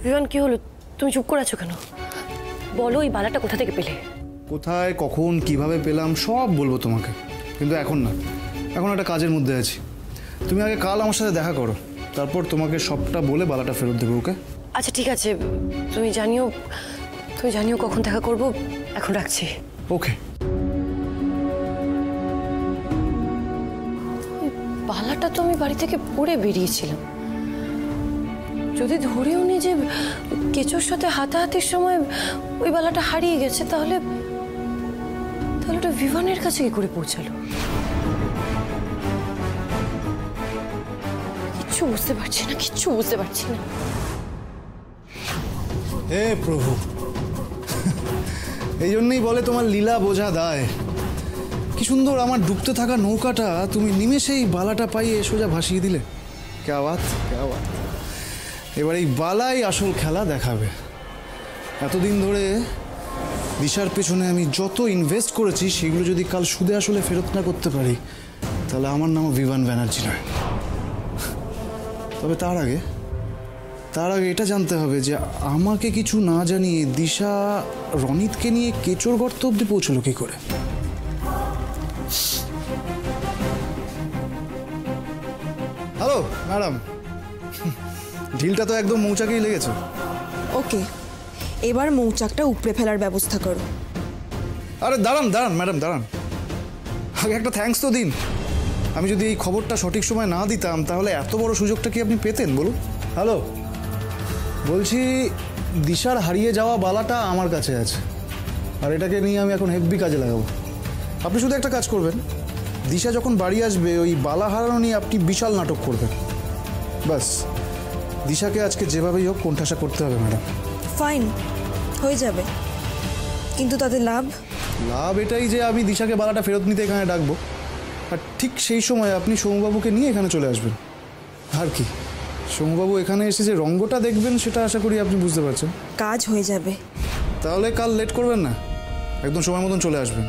বিমান কি হলো? তুমি চুপ করে আছো কেন? বলো এই বালাটা কোথা থেকে পেলে? কোথায়, কখন, কিভাবে পেলাম সব বলবো তোমাকে, কিন্তু এখন না। এখন একটা কাজের মধ্যে আছি। তুমি আগে কাল আমার সাথে দেখা করো, তারপর তোমাকে সবটা বলে বালাটা ফেরত দেবো। ওকে? আচ্ছা ঠিক আছে, তুমি জানিও কখন দেখা করব। এখন রাখছি। ওকে। বালাটা তো আমি বাড়ি থেকে পরে বেরিয়েছিলাম। যদি ধরেও নি যে কেচোর সাথে হাতাহাতির সময় ওই বালাটা হারিয়ে গেছে, তাহলে ওটা বিমানের কাছে কি করে পৌঁছালো? কিচ্ছু বুঝতে পারছি না। হে প্রভু, এই জন্যই বলে তোমার লীলা বোঝা দায়। কি সুন্দর আমার ডুবতে থাকা নৌকাটা তুমি নিমেষেই বালাটা পাইয়ে সোজা ভাসিয়ে দিলে। ক্যা বাত। এবার এই বালাই আসল খেলা দেখাবে। এতদিন ধরে দিশার পেছনে আমি যত ইনভেস্ট করেছি সেগুলো যদি কাল সুদে আসলে ফেরত না করতে পারি, তাহলে আমার নামও বিমান ব্যানার্জি নয়। তবে তার আগে এটা জানতে হবে যে আমাকে কিছু না জানিয়ে দিশা রনিতকে নিয়ে কেচোর গর্ত অব্দি পৌঁছলো কি করে। হ্যালো ম্যাডাম, ঢিলটা তো একদম মৌচাকেই লেগেছে। ওকে, এবার মৌচাকটা উপড়ে ফেলার ব্যবস্থা করো। আরে দাঁড়ান ম্যাডাম, দাঁড়ান। আগে একটা থ্যাঙ্কস তো দিন। আমি যদি এই খবরটা সঠিক সময় না দিতাম তাহলে এত বড় সুযোগটা কি আপনি পেতেন বলুন? হ্যালো, বলছি দিশার হারিয়ে যাওয়া বালাটা আমার কাছে আছে, আর এটাকে নিয়ে আমি এখন হেভি কাজে লাগাবো। আপনি শুধু একটা কাজ করবেন, দিশা যখন বাড়ি আসবে ওই বালা হারানো নিয়ে আপনি বিশাল নাটক করবেন। বাস, দিশাকে আজকে যেভাবেই হোক কোণঠাসা করতে হবে ম্যাডাম। ফাইন, হয়ে যাবে, কিন্তু তাতে লাভ এটাই যে আমি দিশাকে বালাটা ফেরত নিতে এখানে ডাকবো, আর ঠিক সেই সময় আপনি সৌমবাবুকে নিয়ে এখানে চলে আসবেন। আর কি, সৌমবাবু এখানে এসে যে রঙ্গটা দেখবেন সেটা আশা করি আপনি বুঝতে পারছেন। কাজ হয়ে যাবে। তাহলে কাল লেট করবেন না, একদম সময় মতন চলে আসবেন।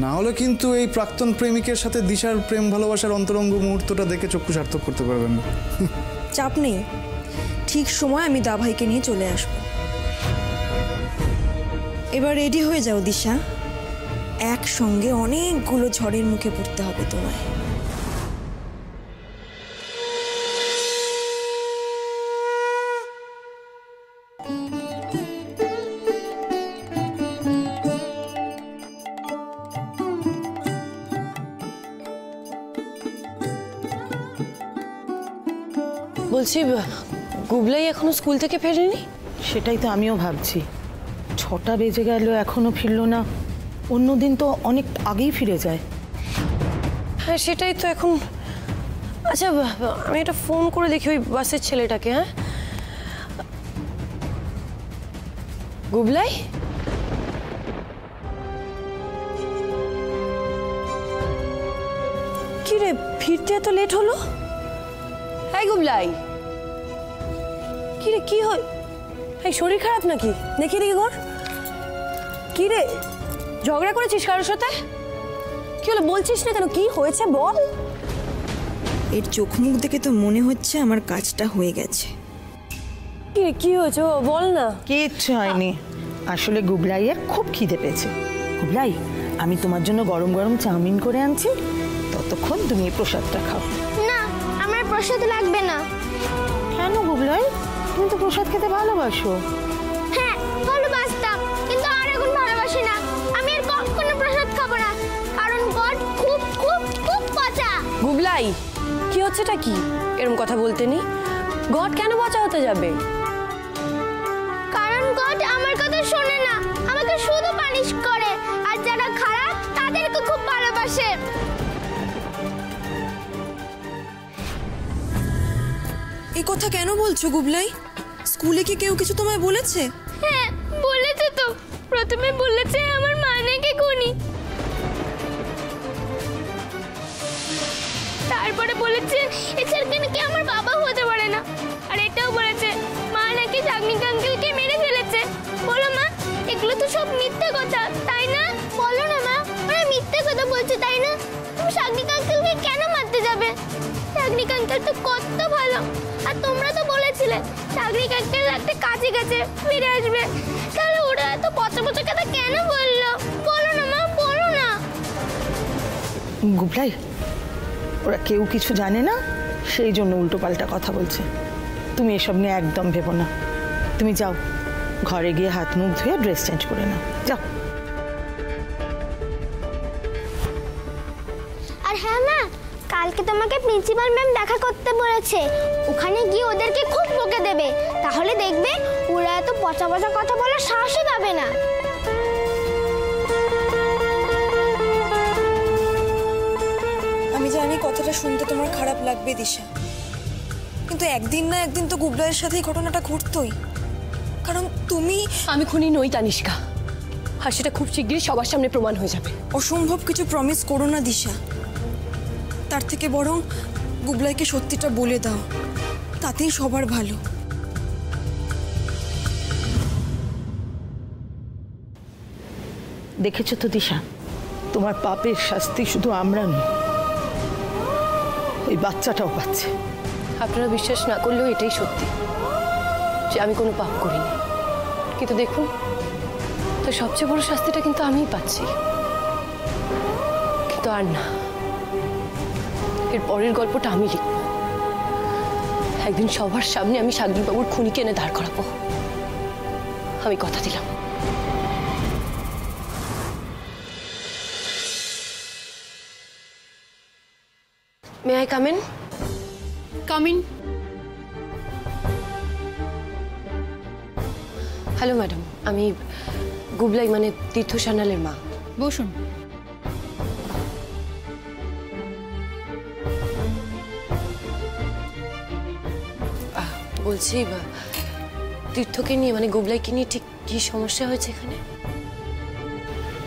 না হলে কিন্তু এই প্রাক্তন প্রেমিকের সাথে দিশার প্রেম ভালোবাসার অন্তরঙ্গ মুহূর্তটা দেখে চক্ষু সার্থক করতে পারবেন না। চাপ নেই, ঠিক সময় আমি দাভাইকে নিয়ে চলে আসব। এবার রেডি হয়ে যাও দিশা, একসঙ্গে অনেকগুলো ঝড়ের মুখে পড়তে হবে তোমায়। বলছি গুবলাই এখনো স্কুল থেকে ফেরেনি? সেটাই তো আমিও ভাবছি, 6টা বেজে গেল এখনো ফিরলো না। অন্যদিন তো অনেক আগেই ফিরে যায়। হ্যাঁ সেটাই তো এখন। আচ্ছা আমি একটা ফোন করে দেখি ওই বাসের ছেলেটাকে। হ্যাঁ গুবলাই, কি রে ফিরতে এত লেট হলো? হ্যাঁ গুবলাই, কি রে কি হয়? এই শরীর খারাপ নাকি? দেখি ঘর। কি রে ঝগড়া করেছিস কারোর সাথে? কি হলো বলছিস না কেন? কি হয়েছে বল। এর চোখ মুখ দেখে তো মনে হচ্ছে আমার কাজটা হয়ে গেছে। কি রে কি হয়েছে বল না। কিচ্ছু হয়নি, আসলে গুবলাইয়ের খুব খিদে পেয়েছে। গুবলাই, আমি তোমার জন্য গরম গরম চাউমিন করে আনছি, ততক্ষণ তুমি এই প্রসাদটা খাও। না, আমার প্রসাদ লাগবে না। কেন গুবলাই, তুমি তো প্রসাদ খেতে ভালোবাসো। হ্যাঁ ভালোবাসতাম, কিন্তু আর এখন ভালোবাসি না। আমি আর কখনো প্রসাদ খাবো না, কারণ গড খুব খুব খুব পচা। গুবলাই কি হচ্ছেটা কি? এরকম কথা বলতে নি। গড কেন পচা হতে যাবে? কারণ গড আমার কথা শোনে না, আমাকে শুধু পানিশ করে, আর যারা খারাপ তাদেরকে খুব ভালোবাসে। এই কথা কেন বলছো গুবলাই? স্কুলে কি কেউ কিছু তোমায় বলেছে? হ্যাঁ বলেছে তো, প্রথমে বলেছে আমার মা নাকি খুনি, তারপরে বলেছে এছাড়া নাকি আমার বাবা হতে পারে না, আর এটাও বলেছে মা নাকি শাগনিক আঙ্কেলকে মেরে ফেলেছে। বলো মা, এগুলো তো সব মিথ্যে কথা তাই না? বলো না মা, ওরা মিথ্যে কথা বলছে তাই না? তুমি শাগনিক আঙ্কেলকে কেন মারতে যাবে? চাকনিক আঙ্কেল তো কত ভালো। আর তোমরা তো বলেছিলে চাকনিক আঙ্কেল একটা কাছে কাছে ফিরে আসবে, তাহলে ওরা এত পচা পচা কথা কেন বললো? বলো না মা, বলো না। গুবলাই, ওরা কেউ কিছু জানে না, সেই জন্য উল্টোপাল্টা কথা বলছে। তুমি এসব নিয়ে একদম ভেবো না। তুমি যাও, ঘরে গিয়ে হাত মুখ ধুয়ে ড্রেস চেঞ্জ করে নাও, যাও। আর হ্যাঁ মা, কালকে তোমাকে প্রিন্সিপাল ম্যাম দেখা করতে বলেছে। ওখানে গিয়ে ওদেরকে খুব বকে দেবে, তাহলে দেখবে ওরা এত পচা পচা কথা বলার সাহসই পাবে না। আমি জানি কথাটা শুনতে তোমার খারাপ লাগবে দিশা, কিন্তু একদিন না একদিন তো গুবলাইয়ের সাথে এই ঘটনাটা ঘটতোই। কারণ আমি খুনি নই তানিষ্কা, আর সেটা খুব শীঘ্রই সবার সামনে প্রমাণ হয়ে যাবে। অসম্ভব কিছু প্রমিস করো না দিশা, তার থেকে বরং গুবলাইকে সত্যিটা বলে দাও, তাতেই সবার ভালো। দেখেছো তো দিশা, তোমার পাপের শাস্তি শুধু আমরা নই, ওই বাচ্চাটাও পাচ্ছে। আপনারা বিশ্বাস না করলেও এটাই সত্যি যে আমি কোনো পাপ করিনি, কিন্তু দেখুন তো সবচেয়ে বড় শাস্তিটা কিন্তু আমিই পাচ্ছি। কিন্তু আর না, এর পরের গল্পটা আমি লিখব। একদিন সবার সামনে আমি শাগনিকবাবুর খুনিকে এনে দাঁড় করাবো, আমি কথা দিলাম। May I come in? Come in. Hello madam, আমি গুবলাই মানে তীর্থ সান্যালের মা। বসুন। বলছি তীর্থকে নিয়ে মানে গুবলাইকে নিয়ে ঠিক কি সমস্যা হয়েছে এখানে?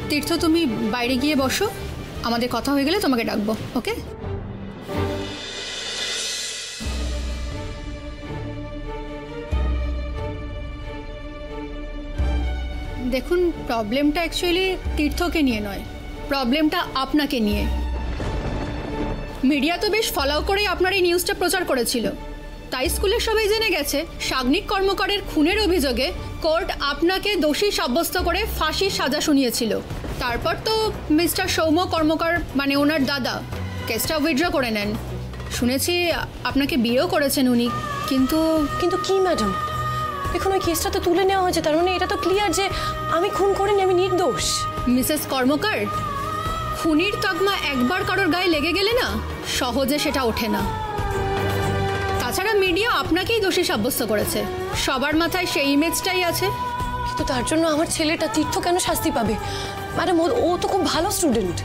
তীর্থ, তুমি বাইরে গিয়ে বসো, আমাদের কথা হয়ে গেলে তোমাকে ডাকবো, ওকে? দেখুন, প্রবলেমটা অ্যাকচুয়ালি তীর্থকে নিয়ে নয়, প্রবলেমটা আপনাকে নিয়ে। মিডিয়া তো বেশ ফলো করেই আপনার এই নিউজটা প্রচার করেছিল, তাই স্কুলের সবাই জেনে গেছে শাগনিক কর্মকারের খুনের অভিযোগে কোর্ট আপনাকে দোষী সাব্যস্ত করে ফাঁসির সাজা শুনিয়েছিল। তারপর তো মিস্টার সৌম্য কর্মকার মানে ওনার দাদা কেসটা উইথড্র করে নেন। শুনেছি আপনাকে বিয়েও করেছেন উনি, কিন্তু কিন্তু কি ম্যাডাম, দেখুন ওই কেসটা তো তুলে নেওয়া হয়েছে, তার মানে এটা তো ক্লিয়ার যে আমি খুন করিনি, আমি নির্দোষ। মিসেস কর্মকার, খুনির তকমা একবার কারোর গায়ে লেগে গেলে না সহজে সেটা ওঠে না। তাছাড়া মিডিয়া আপনাকেই দোষী সাব্যস্ত করেছে, সবার মাথায় সেই ইমেজটাই আছে। কিন্তু তার জন্য আমার ছেলেটা তীর্থ কেন শাস্তি পাবে ম্যাডাম? ও তো খুব ভালো স্টুডেন্ট।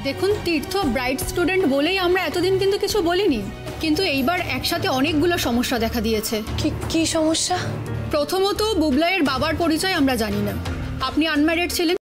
দেখুন, তীর্থ ব্রাইট স্টুডেন্ট বলেই আমরা এতদিন কিন্তু কিছু বলিনি, কিন্তু এইবার একসাথে অনেকগুলো সমস্যা দেখা দিয়েছে। কি সমস্যা? প্রথমত, বুবলাইয়ের বাবার পরিচয় আমরা জানি না। আপনি আনম্যারিড ছিলেন,